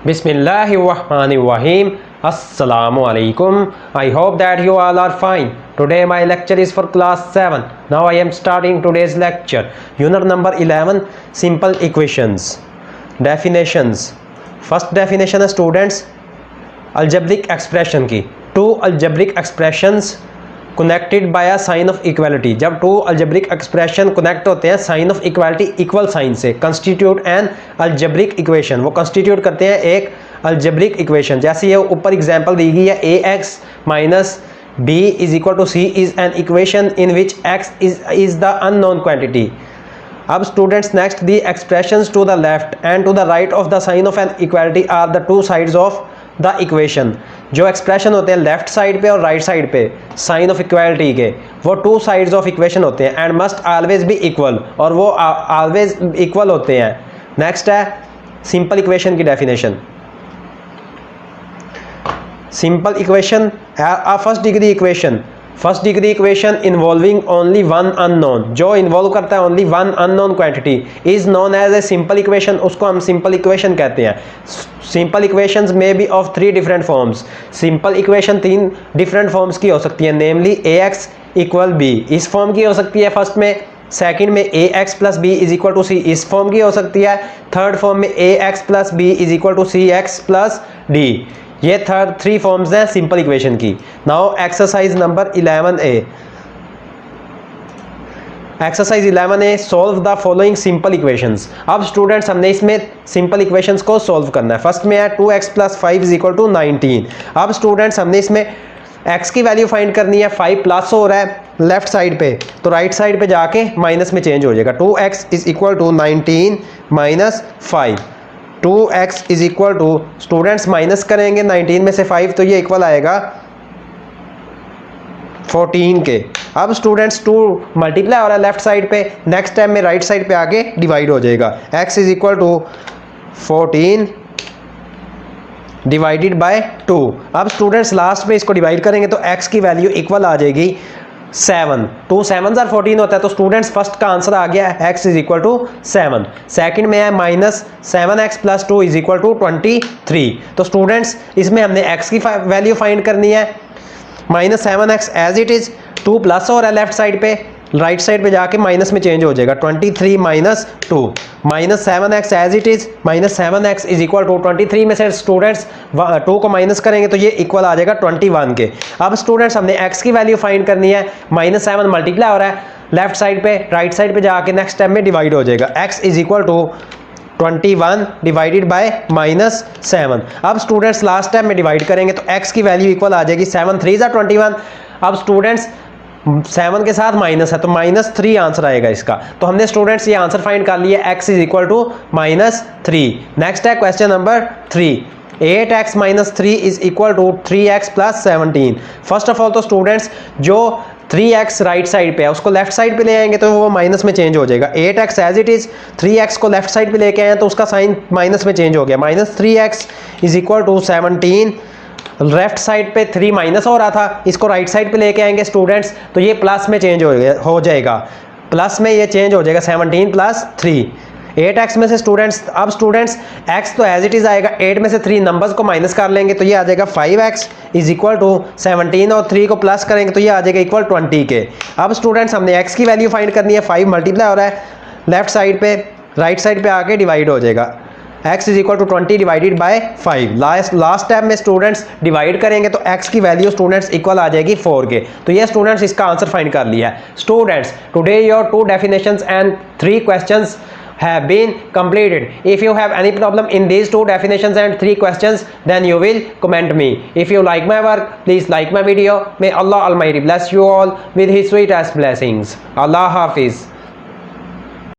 Bismillahirrahmanirrahim. Assalamu alaikum. I hope that you all are fine. Today my lecture is for class 7. Now I am starting today's lecture. Unit number 11, simple equations. Definitions. First definition है students algebraic expression की. Two algebraic expressions connected by a sign of equality. जब two algebraic expression connect होते हैं sign of equality equal sign से, constitute an algebraic equation. वो constitute करते हैं एक अल्जेब्रिक इक्वेशन. जैसे ये ऊपर एग्जांपल दी गई है, a x minus b is equal to c is an equation in which x is the unknown quantity. अब students next the expressions to the left and to the right of the sign of an equality are the two sides of the equation. जो expression होते हैं left side पे और right side पे sign of equality के, वो two sides of equation होते हैं and must always be equal, और वो ऑलवेज इक्वल होते हैं. नेक्स्ट है सिंपल इक्वेशन की definition. Simple equation first degree equation. First degree equation involving only one unknown, जो इन्वॉल्व करता है only one unknown quantity is known as a simple equation. उसको हम सिंपल इक्वेशन कहते हैं. सिंपल इक्वेशंस में be of three different forms. Simple equation तीन different forms की हो सकती है, namely a x equal B इस फॉर्म की हो सकती है फर्स्ट में. सेकंड में a x plus b is equal to c इस फॉर्म की हो सकती है. थर्ड फॉर्म में a x plus b is equal to c x plus d. ये थ्री फॉर्म्स हैं सिंपल इक्वेशन की. Now exercise number 11A. Exercise 11A, solve the following simple equations. अब स्टूडेंट्स हमने इसमें सिंपल इक्वेशंस को solve करना है. फर्स्ट में है 2x plus 5 is equal to 19. अब स्टूडेंट्स हमने इसमें x की वैल्यू फाइंड करनी है. 5 प्लस हो रहा है लेफ्ट साइड पे, तो राइट साइड पे जाके माइनस में चेंज हो जाएगा. 2x is equal to 19 minus 5. 2x is equal to students minus करेंगे 19 में से 5 तो ये इक्वल आएगा 14 के. अब स्टूडेंट्स 2 मल्टीप्लाई हो रहा है लेफ्ट साइड पे, नेक्स्ट टाइम में राइट साइड पे आके डिवाइड हो जाएगा. x is equal to 14 divided by 2. अब स्टूडेंट्स लास्ट में इसको डिवाइड करेंगे तो x की वैल्यू इक्वल आ जाएगी 7. 2 7s आर 14 होता है, तो स्टूडेंट्स फर्स्ट का आंसर आ गया x is equal to 7. Second में है minus 7x plus 2 is equal to 23. तो स्टूडेंट्स इसमें हमने x की वैल्यू फाइंड करनी है. Minus 7x as it is, 2 plus हो रहा है लेफ्ट साइड पे, राइट साइड पे जाके माइनस में चेंज हो जाएगा. 23 minus 2 minus 7x as it is. Minus 7x is equal to 23 में से स्टूडेंट्स 2 को माइनस करेंगे तो ये इक्वल आ जाएगा 21 के. अब स्टूडेंट्स हमने x की वैल्यू फाइंड करनी है. माइनस 7 मल्टीप्लाई हो रहा है लेफ्ट साइड पे, राइट साइड पे जाके नेक्स्ट स्टेप में डिवाइड हो जाएगा. x is equal to 21 divided by minus 7. अब स्टूडेंट्स लास्ट टाइम में डिवाइड करेंगे तो x की वैल्यू इक्वल आ जाएगी 7 3 21. अब स्टूडेंट्स 7 के साथ माइनस है तो माइनस 3 आंसर आएगा इसका. तो हमने स्टूडेंट्स ये आंसर फाइंड कर लिया, x is equal to minus 3. Next है question number 3. 8x minus 3 is equal to 3x plus 17. First of all तो स्टूडेंट्स जो 3x राइट साइड पे है उसको लेफ्ट साइड पे ले आएंगे तो वो माइनस में चेंज हो जाएगा. 8x as it is, 3x को लेफ्ट साइड पे लेके आए तो उसका साइन माइनस में चेंज हो गया. Minus 3x is equal to 17. Left side पे 3 माइनस हो रहा था, इसको राइट साइड पे लेके आएंगे स्टूडेंट्स तो ये प्लस में चेंज हो जाएगा. प्लस में ये चेंज हो जाएगा 17 प्लस 3. 8x में से स्टूडेंट्स, अब स्टूडेंट्स x तो एज इट इज आएगा, 8 में से 3 नंबर्स को माइनस कर लेंगे तो ये आ जाएगा 5x इज इक्वल टू 17 और 3 को प्लस करेंगे तो ये आ जाएगा इक्वल 20 के. अब स्टूडेंट्स हमने x की वैल्यू फाइंड करनी है. 5 मल्टीप्लाई हो रहा है लेफ्ट साइड पे, राइट साइड पे आके डिवाइड हो जाएगा. x is equal to 20 divided by 5. Last step में स्टूडेंट्स डिवाइड करेंगे तो x की वैल्यू स्टूडेंट्स इक्वल आ जाएगी 4 के. तो ये स्टूडेंट्स इसका आंसर फाइंड कर लिया है. Students today your 2 definitions and 3 questions have been completed. If you have any problem in these 2 definitions and 3 questions, then you will comment me. If you like my work, please like my video. May Allah Almighty bless you all with His sweetest blessings. Allah Hafiz.